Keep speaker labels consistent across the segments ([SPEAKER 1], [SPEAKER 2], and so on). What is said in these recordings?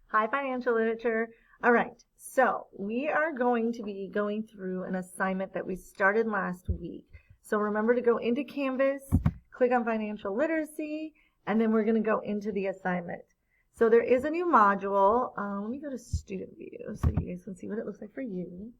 [SPEAKER 1] Hi, financial literature. All right, so we are going to be going through an assignment that we started last week. So remember to go into Canvas, click on financial literacy, and then we're going to go into the assignment. So there is a new module. Let me go to student view so you guys can see what it looks like for you.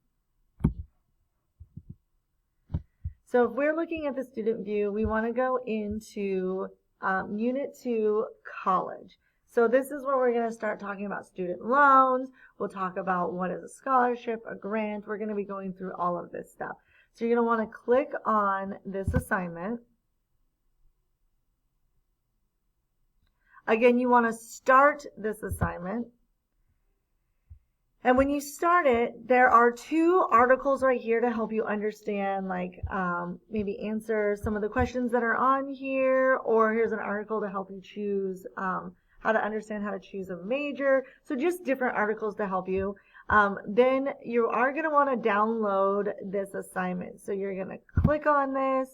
[SPEAKER 1] So if we're looking at the student view, we want to go into Unit 2, College. So this is where we're going to start talking about student loans. We'll talk about what is a scholarship, a grant. We're going to be going through all of this stuff. So you're going to want to click on this assignment. Again, you want to start this assignment. And when you start it, there are two articles right here to help you understand, like maybe answer some of the questions that are on here, or here's an article to help you choose how to understand how to choose a major. So just different articles to help you. Then you are going to want to download this assignment. So you're going to click on this,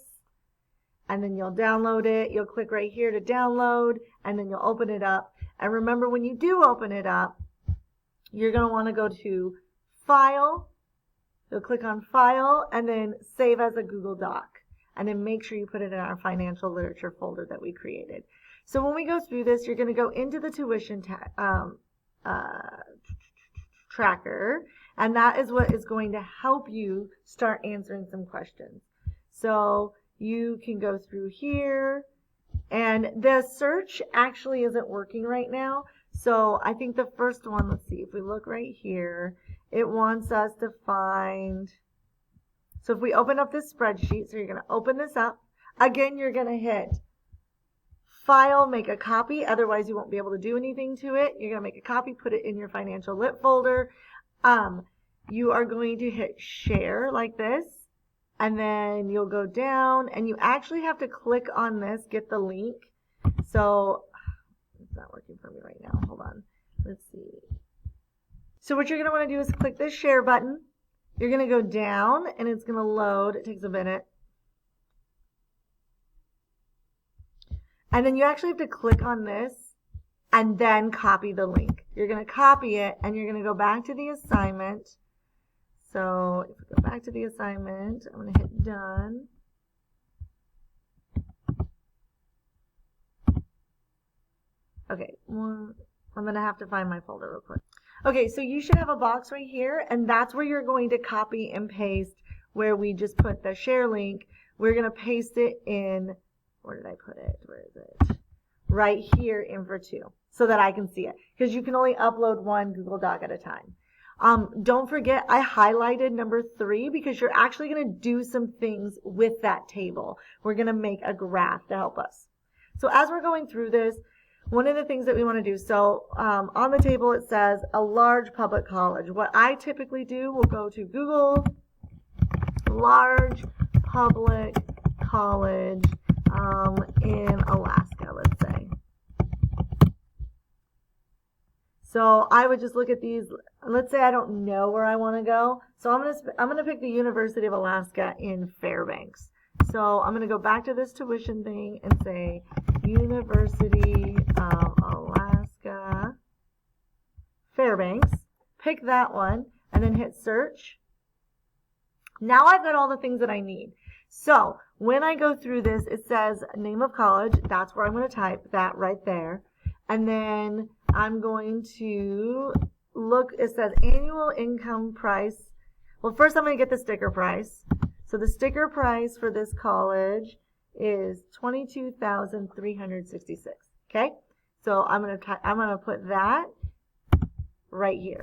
[SPEAKER 1] and then you'll download it. You'll click right here to download, and then you'll open it up. And remember, when you do open it up, you're going to want to go to File. You'll click on File, and then Save as a Google Doc. And then make sure you put it in our financial literature folder that we created. So when we go through this, you're going to go into the tuition tracker, and that is what is going to help you start answering some questions. So you can go through here, and the search actually isn't working right now. So I think the first one, let's see, if we look right here, it wants us to find, so if we open up this spreadsheet, so you're going to open this up. Again, you're going to hit File, make a copy, otherwise you won't be able to do anything to it. You're going to make a copy, put it in your financial lit folder. You are going to hit Share like this, and then you'll go down, and you actually have to click on this, get the link. So it's not working for me right now. Hold on. Let's see. So what you're going to want to do is click this share button. You're going to go down, and it's going to load. It takes a minute. And then you actually have to click on this and then copy the link. You're going to copy it, and you're going to go back to the assignment. So if we go back to the assignment, I'm going to hit Done. Okay, I'm going to have to find my folder real quick. Okay, so you should have a box right here, and that's where you're going to copy and paste where we just put the share link. We're going to paste it in, where did I put it? Where is it? Right here in for 2, so that I can see it, because you can only upload one Google Doc at a time. Don't forget, I highlighted number 3 because you're actually going to do some things with that table. We're going to make a graph to help us. So as we're going through this, one of the things that we want to do, so on the table it says a large public college. What I typically do, we'll go to Google, large public college in Alaska, let's say. So I would just look at these. Let's say I don't know where I want to go. So I'm gonna pick the University of Alaska in Fairbanks. So I'm gonna go back to this tuition thing and say University of Alaska, Fairbanks. Pick that one and then hit search. Now I've got all the things that I need. So when I go through this, it says name of college. That's where I'm going to type that right there. And then I'm going to look, it says annual income price. Well, first I'm going to get the sticker price. So the sticker price for this college is $22,366. Okay? So I'm going to put that right here.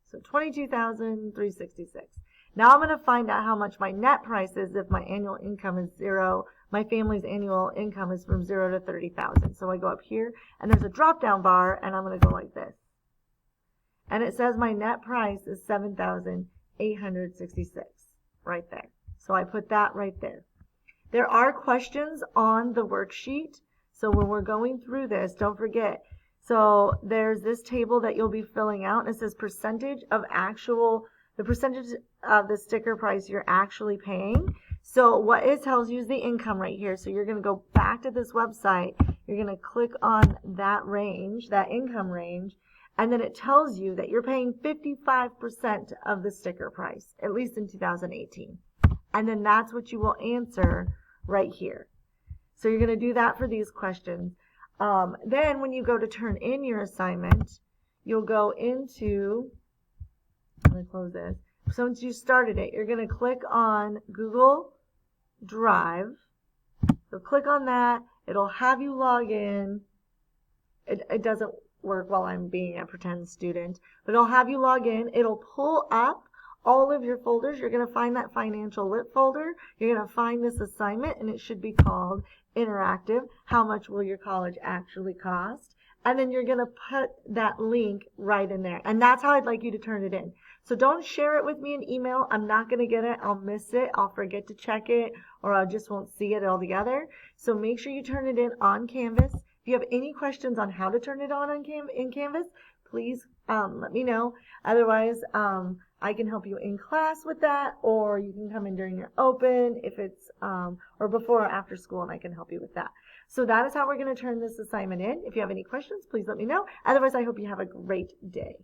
[SPEAKER 1] So $22,366. Now I'm going to find out how much my net price is if my annual income is 0. My family's annual income is from 0 to 30,000. So I go up here, and there's a drop-down bar, and I'm going to go like this. And it says my net price is $7,866 right there. So I put that right there. There are questions on the worksheet. So when we're going through this, don't forget. So there's this table that you'll be filling out, and it says percentage of actual, the percentage of the sticker price you're actually paying. So what it tells you is the income right here. So you're going to go back to this website. You're going to click on that range, that income range, And then it tells you that you're paying 55% of the sticker price, at least in 2018. And then that's what you will answer right here. So you're going to do that for these questions. Then when you go to turn in your assignment, you'll go into, let me close this. So once you started it, you're going to click on Google Drive. So click on that. It'll have you log in. It doesn't work while I'm being a pretend student, but it'll have you log in. It'll pull up all of your folders. You're going to find that financial lit folder. You're going to find this assignment, and it should be called Interactive. How much will your college actually cost? And then you're going to put that link right in there. And that's how I'd like you to turn it in. So don't share it with me in email. I'm not going to get it. I'll miss it. I'll forget to check it, or I just won't see it altogether. So make sure you turn it in on Canvas. If you have any questions on how to turn it on in Canvas, please let me know. Otherwise, I can help you in class with that, or you can come in during your open if it's, or before or after school, and I can help you with that. So that is how we're going to turn this assignment in. If you have any questions, please let me know. Otherwise, I hope you have a great day.